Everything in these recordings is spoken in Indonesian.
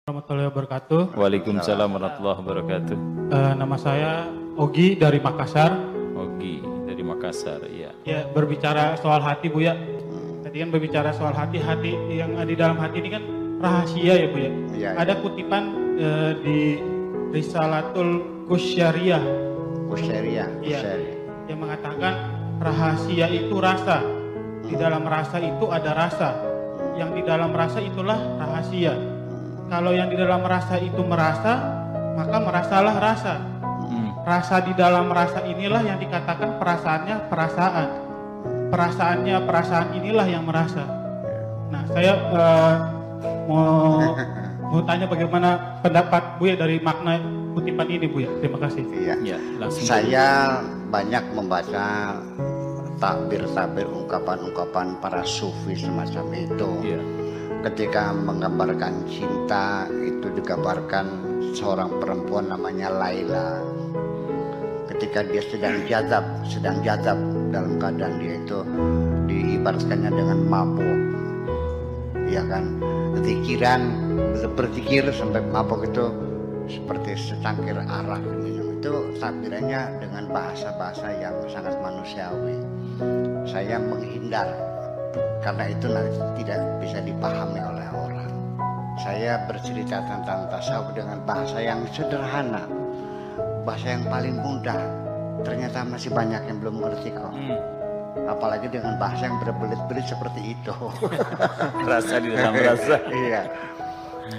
Warahmatullahi wabarakatuh. Waalaikumsalam warahmatullahi wabarakatuh. Nama saya Ogi dari Makassar. Ogi dari Makassar, iya. Ya, berbicara soal hati, Bu ya. Tadi kan berbicara soal hati yang ada di dalam hati ini kan rahasia ya, Bu ya. Ya. Ada kutipan di Risalatul Qusyariyah. Qusyariyah. Iya. Yang mengatakan rahasia itu rasa. Di dalam rasa itu ada rasa. Yang di dalam rasa itulah rahasia. Kalau yang di dalam rasa itu merasa, maka merasalah rasa. Rasa di dalam rasa inilah yang dikatakan perasaannya perasaan. Perasaannya perasaan inilah yang merasa. Nah, saya mau tanya bagaimana pendapat Bu ya dari makna kutipan ini, Bu ya. Terima kasih. Iya. Ya, langsung. Saya banyak membaca takbir-takbir ungkapan-ungkapan para sufi semacam itu. Iya. Ketika menggambarkan cinta itu digambarkan seorang perempuan namanya Laila. Ketika dia sedang jazab dalam keadaan dia itu diibaratkannya dengan mabuk, ya kan? Berzikir sampai mabuk itu seperti secangkir arak minum. Itu takbirannya dengan bahasa-bahasa yang sangat manusiawi. Saya menghindar karena itu nanti tidak bisa dipahami oleh orang. Saya bercerita tentang tasawuf dengan bahasa yang sederhana, bahasa yang paling mudah. Ternyata masih banyak yang belum mengerti kok. Apalagi dengan bahasa yang berbelit-belit seperti itu. Rasa di dalam rasa. Iya.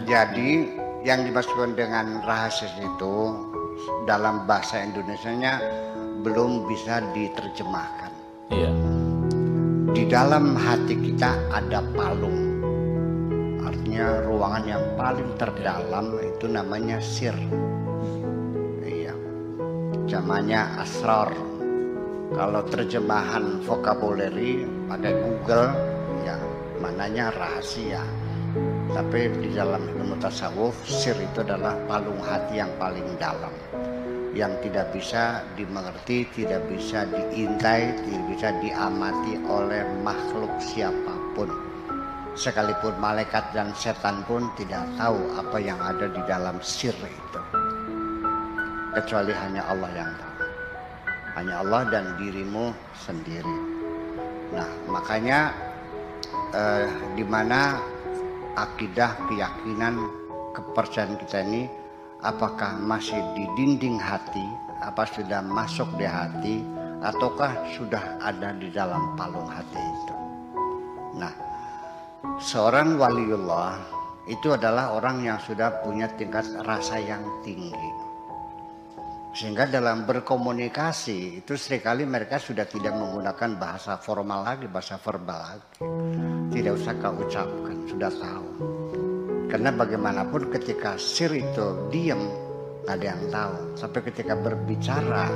Jadi yang dimaksudkan dengan rahasia itu dalam bahasa Indonesianya belum bisa diterjemahkan. Iya. Di dalam hati kita ada palung. Artinya ruangan yang paling terdalam itu namanya sir. Iya. Namanya asrar. Kalau terjemahan vocabulary pada Google ya mananya rahasia. Tapi di dalam ilmu tasawuf sir itu adalah palung hati yang paling dalam, yang tidak bisa dimengerti, tidak bisa diintai, tidak bisa diamati oleh makhluk siapapun. Sekalipun malaikat dan setan pun tidak tahu apa yang ada di dalam sir itu. Kecuali hanya Allah yang tahu. Hanya Allah dan dirimu sendiri. Nah, makanya di mana akidah, keyakinan, kepercayaan kita ini apakah masih di dinding hati, apa sudah masuk di hati, ataukah sudah ada di dalam palung hati itu. Nah, seorang waliullah itu adalah orang yang sudah punya tingkat rasa yang tinggi. Sehingga dalam berkomunikasi itu seringkali mereka sudah tidak menggunakan bahasa formal lagi, bahasa verbal lagi. Tidak usah kau ucapkan, sudah tahu. Karena bagaimanapun ketika sir itu diam, nggak ada yang tahu. Sampai ketika berbicara,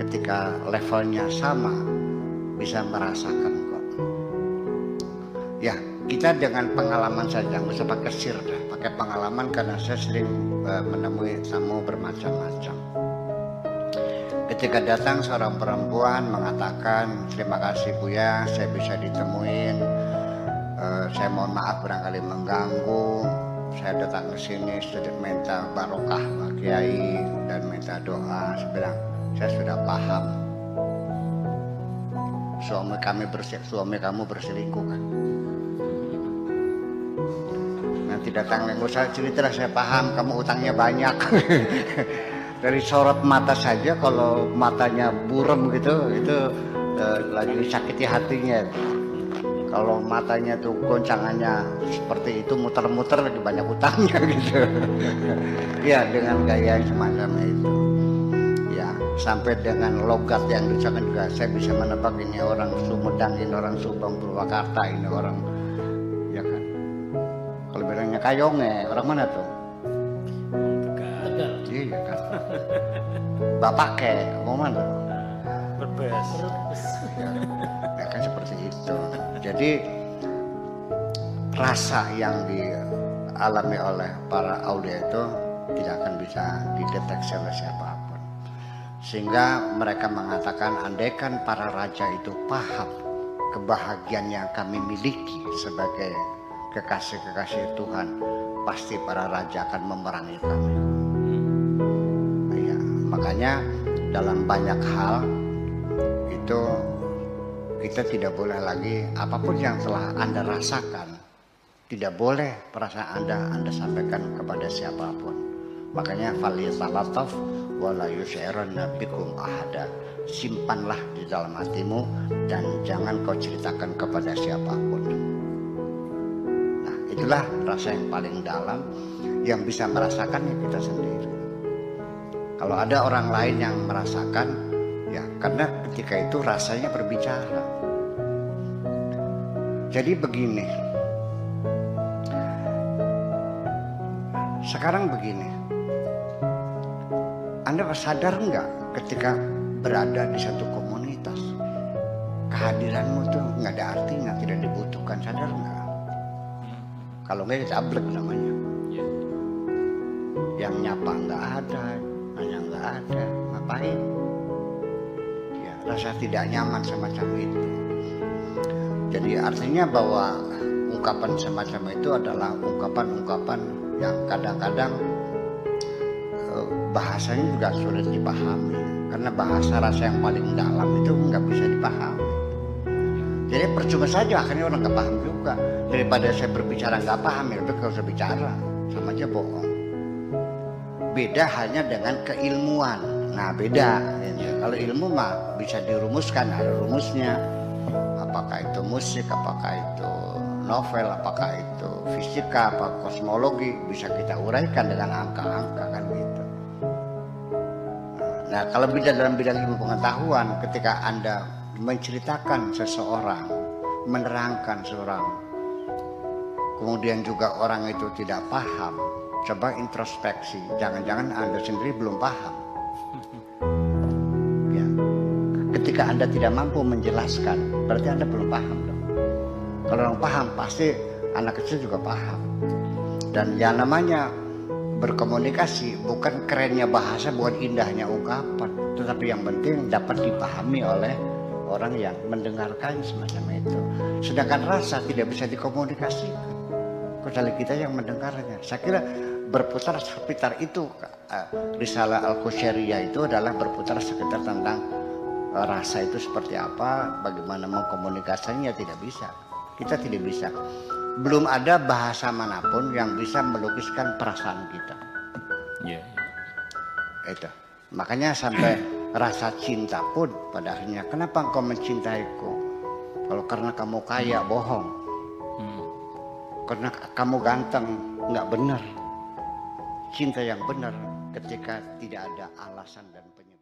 ketika levelnya sama, bisa merasakan kok. Ya, kita dengan pengalaman saja, nggak usah pakai sir, pakai pengalaman karena saya sering menemui tamu bermacam-macam. Ketika datang seorang perempuan mengatakan, terima kasih Buya, saya bisa ditemuin. Saya mohon maaf barangkali mengganggu. Saya datang ke sini sedikit minta barokah Pak Kiai dan minta doa. Saya bilang, saya sudah paham. Suami kamu berselingkuh kan? Nanti datang nggak usah cerita, saya paham. Kamu utangnya banyak. Dari sorot mata saja, kalau matanya buram gitu, itu lagi sakiti hatinya. Kalau matanya tuh goncangannya seperti itu, muter-muter lagi banyak utangnya gitu. Ya, dengan gaya semacam itu. Ya, sampai dengan logat yang diucapkan juga saya bisa menebak ini orang Sumedang, ini orang Subang, Purwakarta, ini orang, ya kan. Kalau bilangnya Kayonge, orang mana tuh? Iya kan. Bapak mau mana? Berbes. Ya kan seperti itu. Jadi rasa yang dialami oleh para aulia itu tidak akan bisa dideteksi oleh siapapun. Sehingga mereka mengatakan andaikan para raja itu paham kebahagiaan yang kami miliki sebagai kekasih-kekasih Tuhan, pasti para raja akan memerangi kami. Ya, makanya dalam banyak hal itu kita tidak boleh lagi apapun yang telah Anda rasakan, tidak boleh perasaan Anda sampaikan kepada siapapun. Makanya falyatallataf wala yus'iranna bikum ahada. Simpanlah di dalam hatimu dan jangan kau ceritakan kepada siapapun. Nah, itulah rasa yang paling dalam, yang bisa merasakannya kita sendiri. Kalau ada orang lain yang merasakan, ya karena ketika itu rasanya berbicara. Jadi begini, sekarang begini, Anda sadar nggak ketika berada di satu komunitas, kehadiranmu tuh nggak ada artinya, tidak dibutuhkan, sadar nggak? Kalau nggak ditabrak namanya. Yang nyapa nggak ada, nanya nggak ada, ngapain? Ya, rasa tidak nyaman semacam itu. Jadi artinya bahwa ungkapan semacam itu adalah ungkapan-ungkapan yang kadang-kadang bahasanya juga sulit dipahami, karena bahasa rasa yang paling dalam itu nggak bisa dipahami. Jadi percuma saja akhirnya orang nggak paham juga. Daripada saya berbicara nggak paham, ya lebih kalau saya bicara sama aja bohong. Beda hanya dengan keilmuan. Nah beda. Ya. Kalau ilmu mah bisa dirumuskan, ada rumusnya. Apakah itu musik, apakah itu novel, apakah itu fisika, apa kosmologi, bisa kita uraikan dengan angka-angka kan gitu. Nah kalau dalam bidang ilmu pengetahuan, ketika Anda menceritakan seseorang, menerangkan seorang, kemudian juga orang itu tidak paham, coba introspeksi, jangan-jangan Anda sendiri belum paham. Ya. Ketika Anda tidak mampu menjelaskan, berarti Anda belum paham dong. Kalau orang paham, pasti anak kecil juga paham. Dan yang namanya berkomunikasi bukan kerennya bahasa, bukan indahnya ungkapan, tetapi yang penting dapat dipahami oleh orang yang mendengarkan semacam itu. Sedangkan rasa tidak bisa dikomunikasikan, kecuali kita yang mendengarnya. Saya kira berputar sekitar itu, Risalah Al-Qusyariyah itu adalah berputar sekitar tentang rasa itu seperti apa, bagaimana mengkomunikasikannya. Tidak bisa, kita tidak bisa. Belum ada bahasa manapun yang bisa melukiskan perasaan kita. Ya. Itu. Makanya sampai rasa cinta pun pada akhirnya, kenapa engkau mencintaiku? Kalau karena kamu kaya, bohong. Karena kamu ganteng, nggak benar. Cinta yang benar ketika tidak ada alasan dan penyebab.